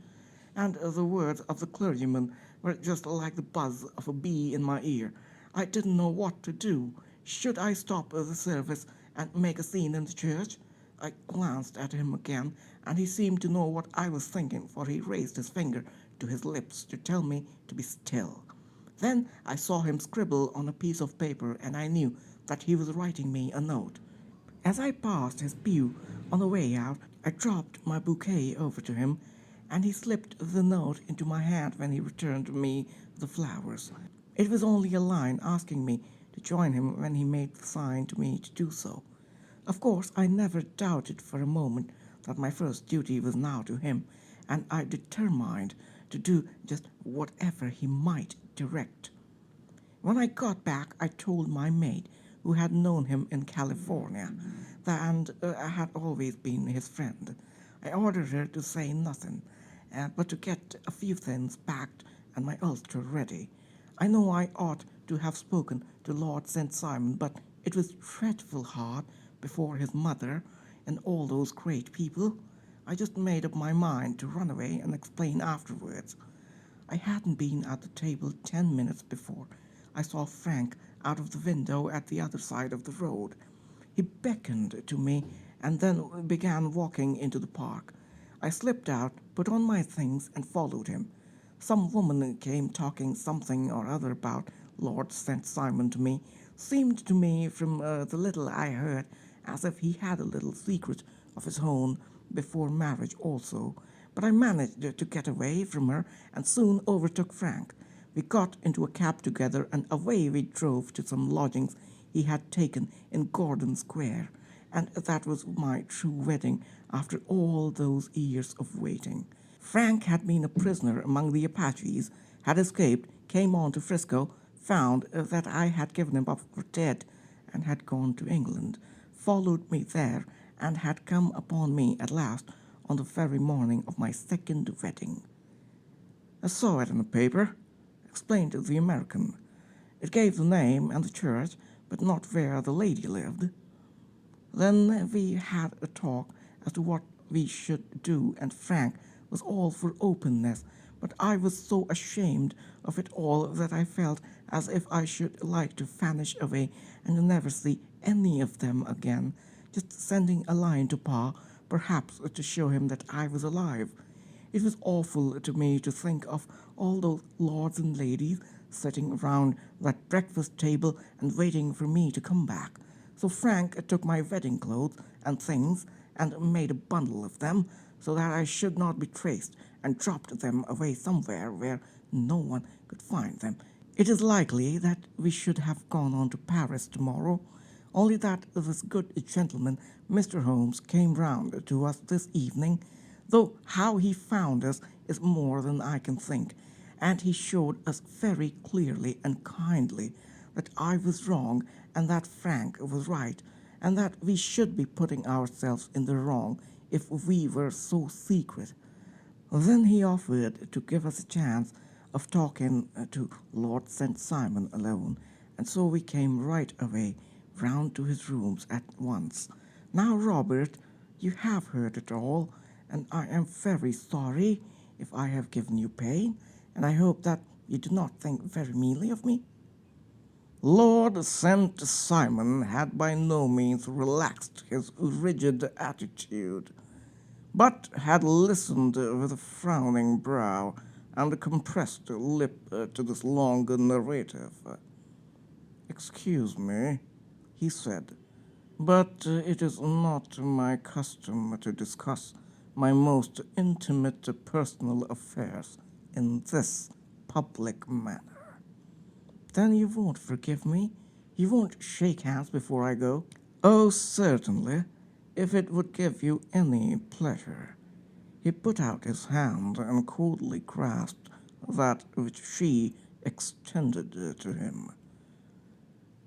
and the words of the clergyman were just like the buzz of a bee in my ear. I didn't know what to do. Should I stop the service and make a scene in the church? I glanced at him again, and he seemed to know what I was thinking, for he raised his finger to his lips to tell me to be still. Then I saw him scribble on a piece of paper, and I knew that he was writing me a note. As I passed his pew on the way out, I dropped my bouquet over to him, and he slipped the note into my hand when he returned me the flowers. It was only a line asking me to join him when he made the sign to me to do so. Of course, I never doubted for a moment that my first duty was now to him, and I determined to do just whatever he might direct. When I got back, I told my maid, who had known him in California, and had always been his friend. I ordered her to say nothing, but to get a few things packed and my ulster ready. I know I ought to have spoken to Lord St. Simon, but it was dreadful hard before his mother and all those great people. I just made up my mind to run away and explain afterwards. I hadn't been at the table 10 minutes before I saw Frank out of the window at the other side of the road. He beckoned to me and then began walking into the park. I slipped out, put on my things, and followed him. Some woman came talking something or other about Lord St. Simon to me. Seemed to me, from the little I heard, as if he had a little secret of his own before marriage also. But I managed to get away from her and soon overtook Frank. We got into a cab together and away we drove to some lodgings he had taken in Gordon Square. And that was my true wedding after all those years of waiting. Frank had been a prisoner among the Apaches, had escaped, came on to Frisco, found that I had given him up for dead, and had gone to England, followed me there, and had come upon me at last on the very morning of my second wedding. I saw it in the paper, explained the American. It gave the name and the church, but not where the lady lived. Then we had a talk as to what we should do, and Frank was all for openness, but I was so ashamed of it all that I felt as if I should like to vanish away and never see any of them again, just sending a line to Pa, perhaps to show him that I was alive. It was awful to me to think of all those lords and ladies sitting round that breakfast table and waiting for me to come back. So Frank took my wedding clothes and things and made a bundle of them so that I should not be traced, and dropped them away somewhere where no one could find them. It is likely that we should have gone on to Paris tomorrow, only that this good gentleman, Mr. Holmes, came round to us this evening, though how he found us is more than I can think, and he showed us very clearly and kindly that I was wrong and that Frank was right, and that we should be putting ourselves in the wrong if we were so secret. Then he offered to give us a chance of talking to Lord St. Simon alone, and so we came right away round to his rooms at once. Now, Robert, you have heard it all, and I am very sorry if I have given you pain, and I hope that you do not think very meanly of me. Lord St. Simon had by no means relaxed his rigid attitude, but had listened with a frowning brow and a compressed lip to this long narrative. "Excuse me," he said, "but it is not my custom to discuss my most intimate personal affairs in this public manner." "Then you won't forgive me? You won't shake hands before I go?" "Oh, certainly, if it would give you any pleasure." He put out his hand and coldly grasped that which she extended to him.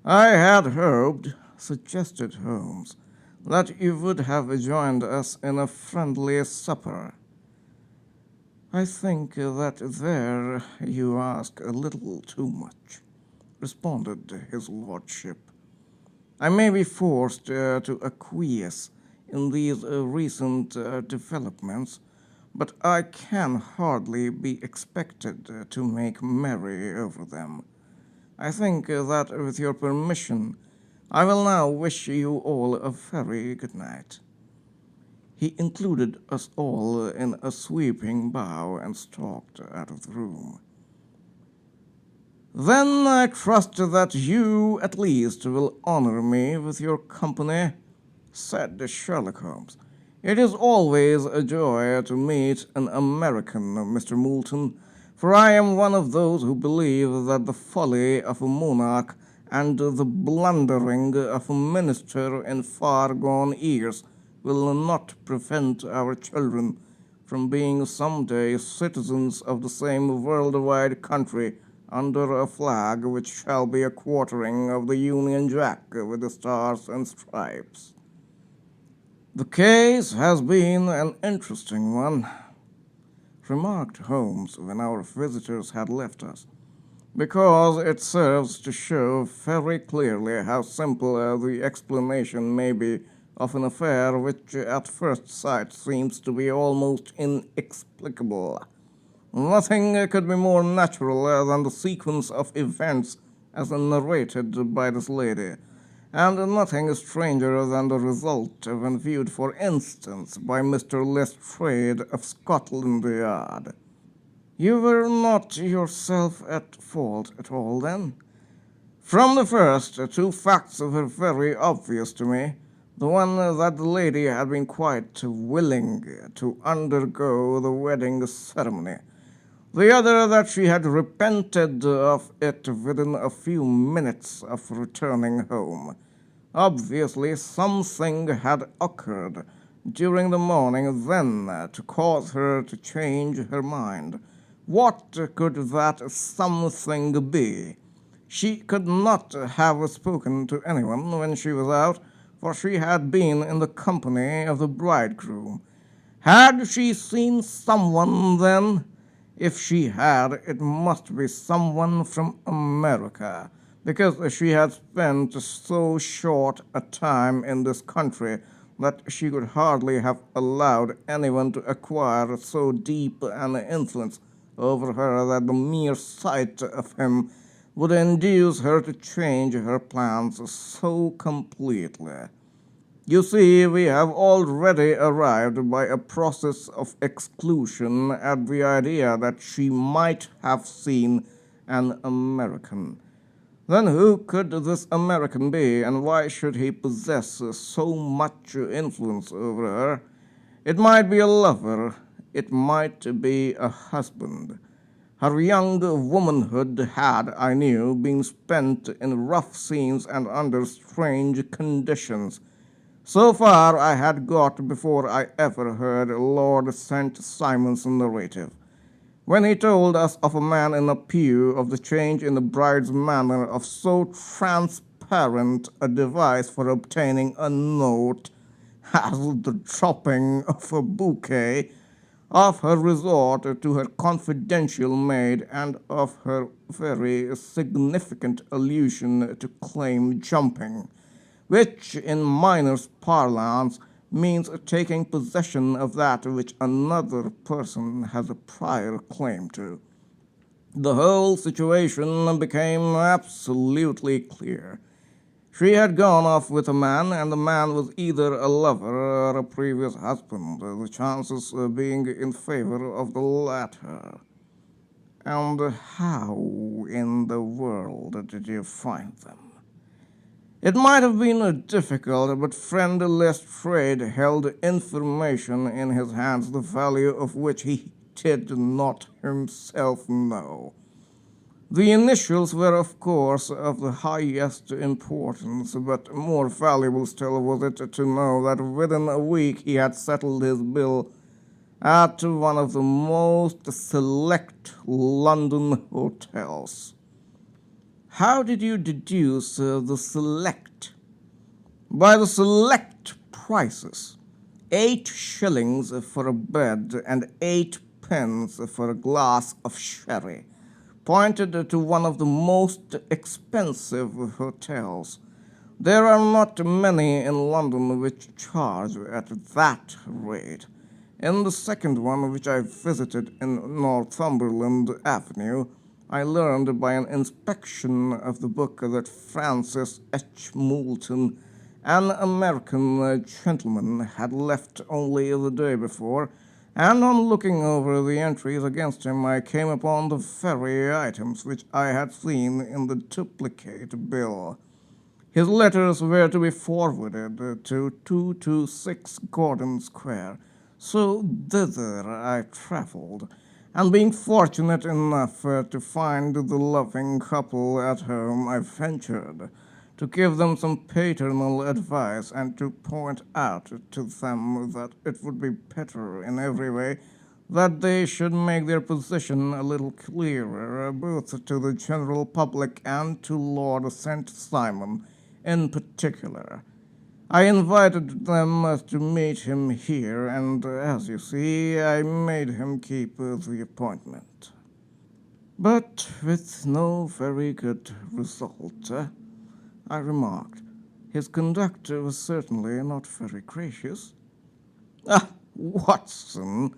"I had hoped," suggested Holmes, "that you would have joined us in a friendly supper." "I think that there you ask a little too much," responded his lordship. "I may be forced to acquiesce in these recent developments, but I can hardly be expected to make merry over them. I think that, with your permission, I will now wish you all a very good night." He included us all in a sweeping bow and stalked out of the room. "Then I trust that you, at least, will honor me with your company," said Sherlock Holmes, It is always a joy to meet an American, Mr. Moulton, for I am one of those who believe that the folly of a monarch and the blundering of a minister in far-gone years will not prevent our children from being someday citizens of the same world-wide country under a flag which shall be a quartering of the Union Jack with the stars and stripes. The case has been an interesting one, remarked Holmes when our visitors had left us, because it serves to show very clearly how simple the explanation may be of an affair which at first sight seems to be almost inexplicable. Nothing could be more natural than the sequence of events as narrated by this lady, and nothing stranger than the result when viewed, for instance, by Mr. Lestrade of Scotland Yard. You were not yourself at fault at all, then? From the first, two facts were very obvious to me. The one that the lady had been quite willing to undergo the wedding ceremony. The other that she had repented of it within a few minutes of returning home. Obviously, something had occurred during the morning then to cause her to change her mind. What could that something be? She could not have spoken to anyone when she was out, for she had been in the company of the bridegroom. Had she seen someone then? If she had, it must be someone from America, because she had spent so short a time in this country that she could hardly have allowed anyone to acquire so deep an influence over her that the mere sight of him would induce her to change her plans so completely. You see, we have already arrived by a process of exclusion at the idea that she might have seen an American. Then who could this American be, and why should he possess so much influence over her? It might be a lover, it might be a husband. Her young womanhood had, I knew, been spent in rough scenes and under strange conditions. So far I had got before I ever heard Lord St. Simon's narrative, when he told us of a man in a pew of the change in the bride's manner of so transparent a device for obtaining a note as the dropping of a bouquet, of her resort to her confidential maid, and of her very significant allusion to claim jumping, which in miner's parlance means taking possession of that which another person has a prior claim to. The whole situation became absolutely clear. She had gone off with a man, and the man was either a lover or a previous husband, the chances being in favor of the latter. And how in the world did you find them? It might have been difficult, but friend Lestrade held information in his hands the value of which he did not himself know. The initials were, of course, of the highest importance, but more valuable still was it to know that within a week he had settled his bill at one of the most select London hotels. How did you deduce the select? By the select prices. 8 shillings for a bed and 8 pence for a glass of sherry, pointed to one of the most expensive hotels. There are not many in London which charge at that rate. In the second one, which I visited in Northumberland Avenue, I learned by an inspection of the book that Francis H. Moulton, an American gentleman, had left only the day before, and on looking over the entries against him I came upon the very items which I had seen in the duplicate bill. His letters were to be forwarded to 226 Gordon Square, so thither I travelled, and being fortunate enough to find the loving couple at home, I ventured to give them some paternal advice and to point out to them that it would be better in every way that they should make their position a little clearer, both to the general public and to Lord St. Simon in particular. I invited them to meet him here, and as you see, I made him keep the appointment. But with no very good result, I remarked. His conduct was certainly not very gracious. Ah, Watson,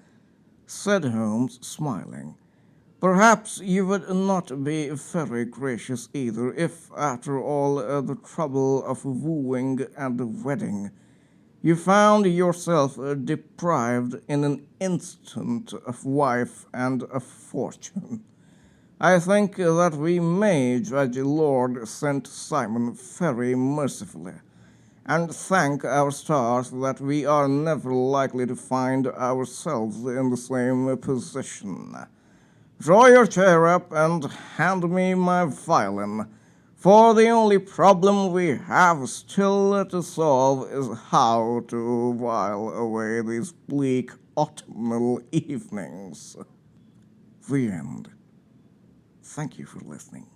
said Holmes, smiling. Perhaps you would not be very gracious either if, after all the trouble of wooing and wedding, you found yourself deprived in an instant of wife and of fortune. I think that we may judge Lord St. Simon very mercifully, and thank our stars that we are never likely to find ourselves in the same position. Draw your chair up and hand me my violin, for the only problem we have still to solve is how to while away these bleak autumnal evenings. The end. Thank you for listening.